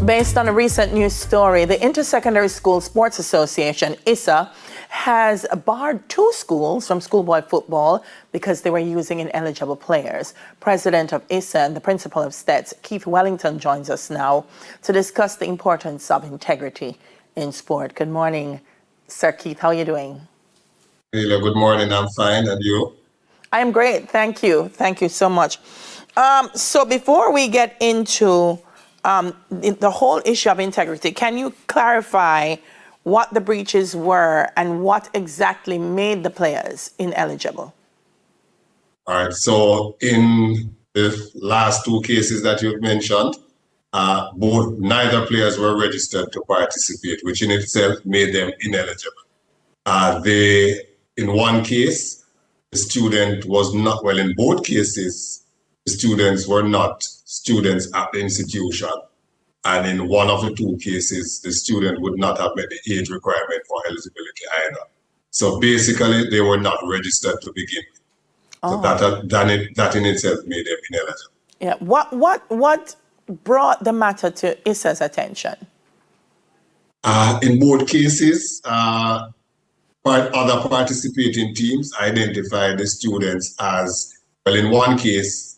Based on a recent news story, the Intersecondary School Sports Association, ISA, has barred 2 schools from schoolboy football because they were using ineligible players. President of ISA and the principal of STETS, Keith Wellington, joins us now to discuss the importance of integrity in sport. Good morning, Sir Keith. How are you doing? Hello, good morning. I'm fine. And you? I am great. Thank you. Thank you so much. So before we get into the whole issue of integrity, can you clarify what the breaches were and what exactly made the players ineligible? All right. So in the last 2 cases that you've mentioned, neither players were registered to participate, which in itself made them ineligible. In one case, the student was not, well, in both cases, the students were not students at the institution. And in one of the 2 cases, the student would not have met the age requirement for eligibility either. So basically, they were not registered to begin with. So that in itself made them ineligible. Yeah. What brought the matter to ISA's attention? In both cases, other participating teams identified the students as, well, in both cases,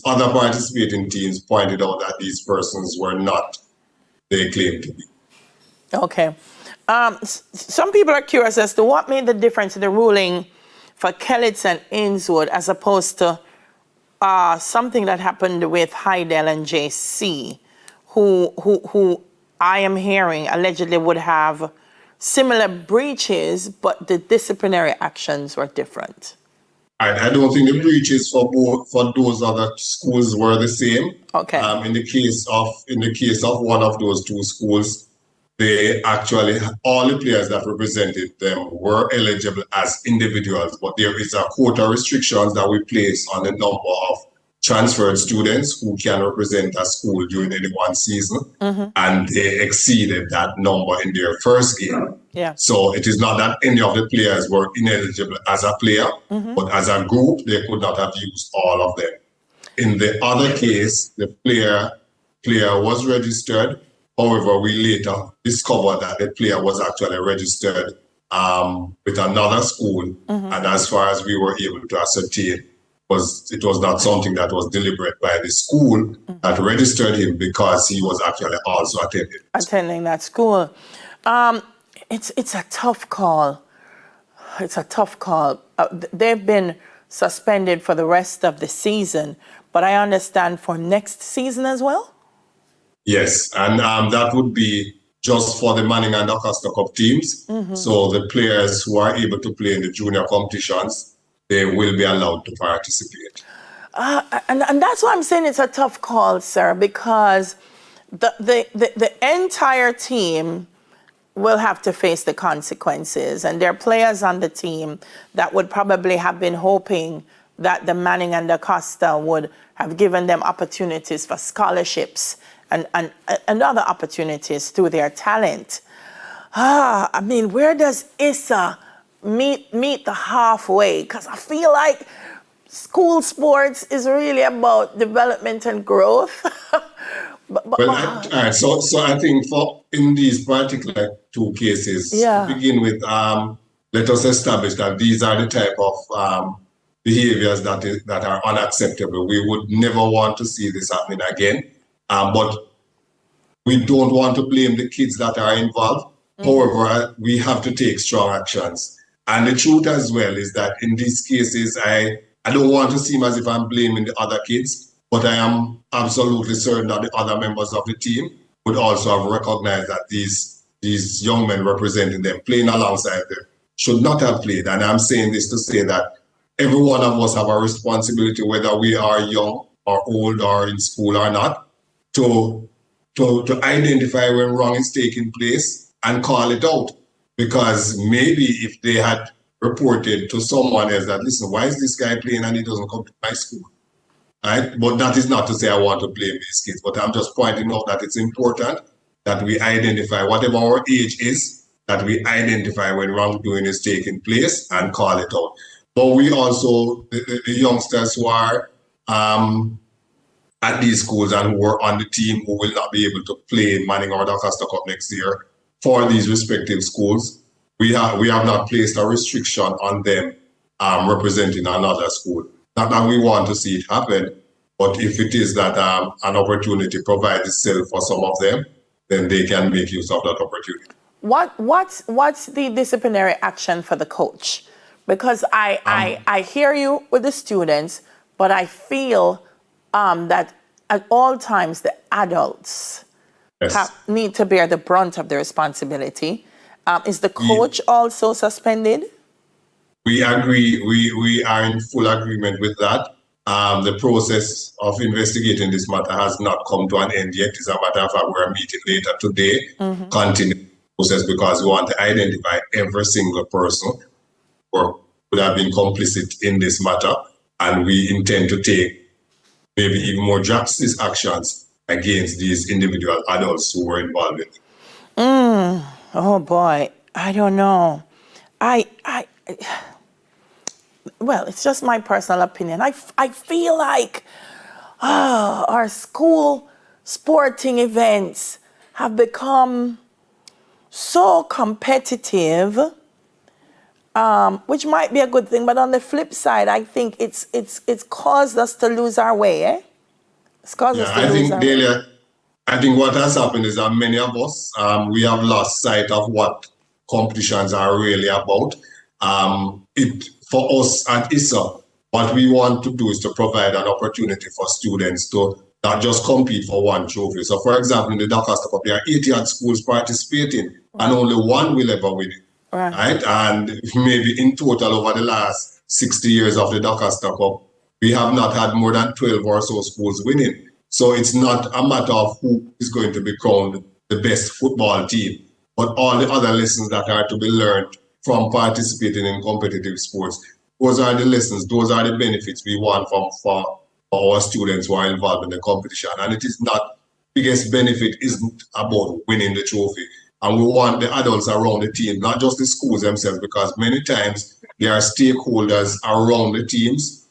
other participating teams pointed out that these persons were not they claimed to be. Okay. Some people are curious as to what made the difference in the ruling for Kellitz and Ainswood as opposed to something that happened with Heidel and JC, who I am hearing allegedly would have similar breaches, but the disciplinary actions were different. I don't think the breaches for those other schools were the same. Okay. In the case of one of those 2 schools, they actually, all the players that represented them were eligible as individuals, but there is a quota restrictions that we place on the number of transferred students who can represent a school during any one season, and they exceeded that number in their first game. Yeah. So it is not that any of the players were ineligible as a player, but as a group, they could not have used all of them. In the other case, the player was registered. However, we later discovered that the player was actually registered with another school, and as far as we were able to ascertain, it was not something that was deliberate by the school that registered him, because he was actually also attending that school. It's a tough call. It's a tough call. They've been suspended for the rest of the season, but I understand for next season as well? Yes, and that would be just for the Manning and Augusta Cup teams. So the players who are able to play in the junior competitions, they will be allowed to participate. And that's why I'm saying it's a tough call, sir, because the entire team will have to face the consequences. And there are players on the team that would probably have been hoping that the Manning and the Costa would have given them opportunities for scholarships and other opportunities through their talent. I mean, where does ISA meet the halfway? Because I feel like school sports is really about development and growth. So I think in these particular 2 cases, to begin with, let us establish that these are the type of behaviors that are unacceptable. We would never want to see this happening again. But we don't want to blame the kids that are involved. However, we have to take strong actions. And the truth as well is that in these cases, I don't want to seem as if I'm blaming the other kids, but I am absolutely certain that the other members of the team would also have recognized that these young men representing them, playing alongside them, should not have played. And I'm saying this to say that every one of us have a responsibility, whether we are young or old or in school or not, to identify when wrong is taking place and call it out. Because maybe if they had reported to someone else that, listen, why is this guy playing and he doesn't come to my school? Right? But that is not to say I want to blame these kids, but I'm just pointing out that it's important that we identify, whatever our age is, that we identify when wrongdoing is taking place and call it out. But we also, the youngsters who are at these schools and who are on the team who will not be able to play in Manning or Doncaster Cup next year for these respective schools. We have not placed a restriction on them representing another school. Not that we want to see it happen, but if it is that an opportunity provides itself for some of them, then they can make use of that opportunity. What's the disciplinary action for the coach? Because I hear you with the students, but I feel that at all times the adults need to bear the brunt of the responsibility. Is the coach also suspended? We agree. We are in full agreement with that. The process of investigating this matter has not come to an end yet. As a matter of fact, we're meeting later today, continue the process, because we want to identify every single person who would have been complicit in this matter, and we intend to take maybe even more drastic actions against these individual adults who were involved in it. Oh boy, I don't know. Well, it's just my personal opinion. I feel like our school sporting events have become so competitive, which might be a good thing, but on the flip side, I think it's caused us to lose our way. It's caused us to lose our way. I think what has happened is that many of us, we have lost sight of what competitions are really about. For us at ISA, what we want to do is to provide an opportunity for students to not just compete for one trophy. So, for example, in the Doncaster Cup, there are 80 schools participating, and only one will ever win it. Right? And maybe in total over the last 60 years of the Doncaster Cup, we have not had more than 12 or so schools winning. So it's not a matter of who is going to be crowned the best football team, but all the other lessons that are to be learned from participating in competitive sports. Those are the lessons, those are the benefits we want for our students who are involved in the competition. And it is not, biggest benefit isn't about winning the trophy. And we want the adults around the team, not just the schools themselves, because many times there are stakeholders around the teams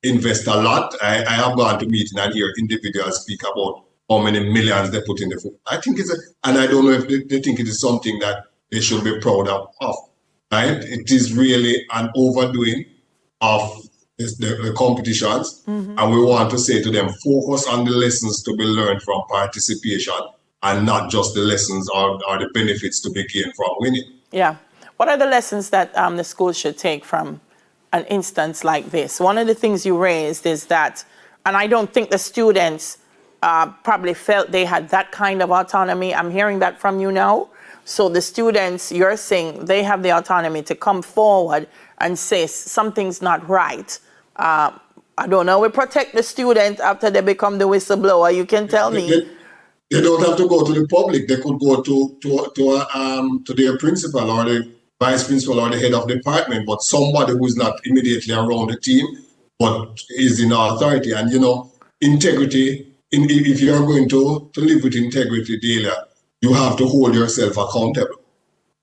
invest a lot. I have gone to meetings and hear individuals speak about how many millions they put in the football. I think and I don't know if they think it is something that they should be proud of. Right? It is really an overdoing of the competitions, and we want to say to them, focus on the lessons to be learned from participation and not just the lessons or the benefits to be gained from winning. Yeah. What are the lessons that the school should take from an instance like this? One of the things you raised is that, and I don't think the students probably felt they had that kind of autonomy. I'm hearing that from you now. So the students, you're saying they have the autonomy to come forward and say something's not right. I don't know, we protect the student after they become the whistleblower. You can tell me. They don't have to go to the public. They could go to their principal or the vice principal or the head of department, but somebody who's not immediately around the team, but is in authority. And integrity, if you're going to live with integrity daily, you have to hold yourself accountable.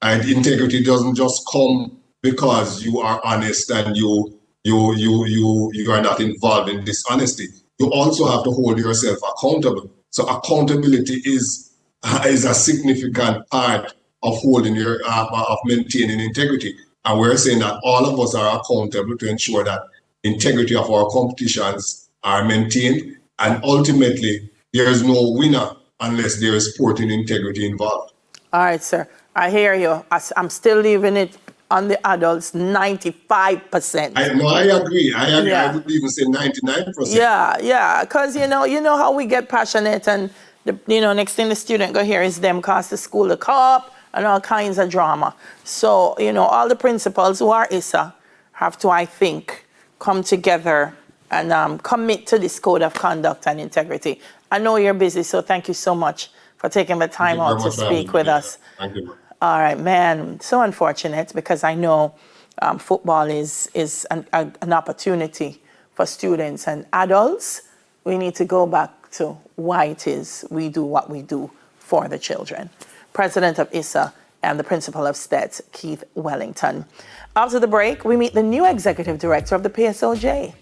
And integrity doesn't just come because you are honest and you are not involved in dishonesty. You also have to hold yourself accountable. So accountability is a significant part of holding of maintaining integrity. And we're saying that all of us are accountable to ensure that integrity of our competitions are maintained. And ultimately, there is no winner unless there is sporting integrity involved. All right, sir. I hear you. I'm still leaving it on the adults, 95%. I agree. Yeah. I would even say 99%. Yeah. Because, you know how we get passionate and, next thing the student go hear is them cost the school the cup and all kinds of drama. So, all the principals who are ISA have to, I think, come together and commit to this code of conduct and integrity. I know you're busy, so thank you so much for taking the time out to speak with us. Thank you. All right, man. So unfortunate because I know football is an opportunity for students and adults. We need to go back to why it is we do what we do for the children. President of ISA and the Principal of STETS, Keith Wellington. After the break, we meet the new Executive Director of the PSOJ.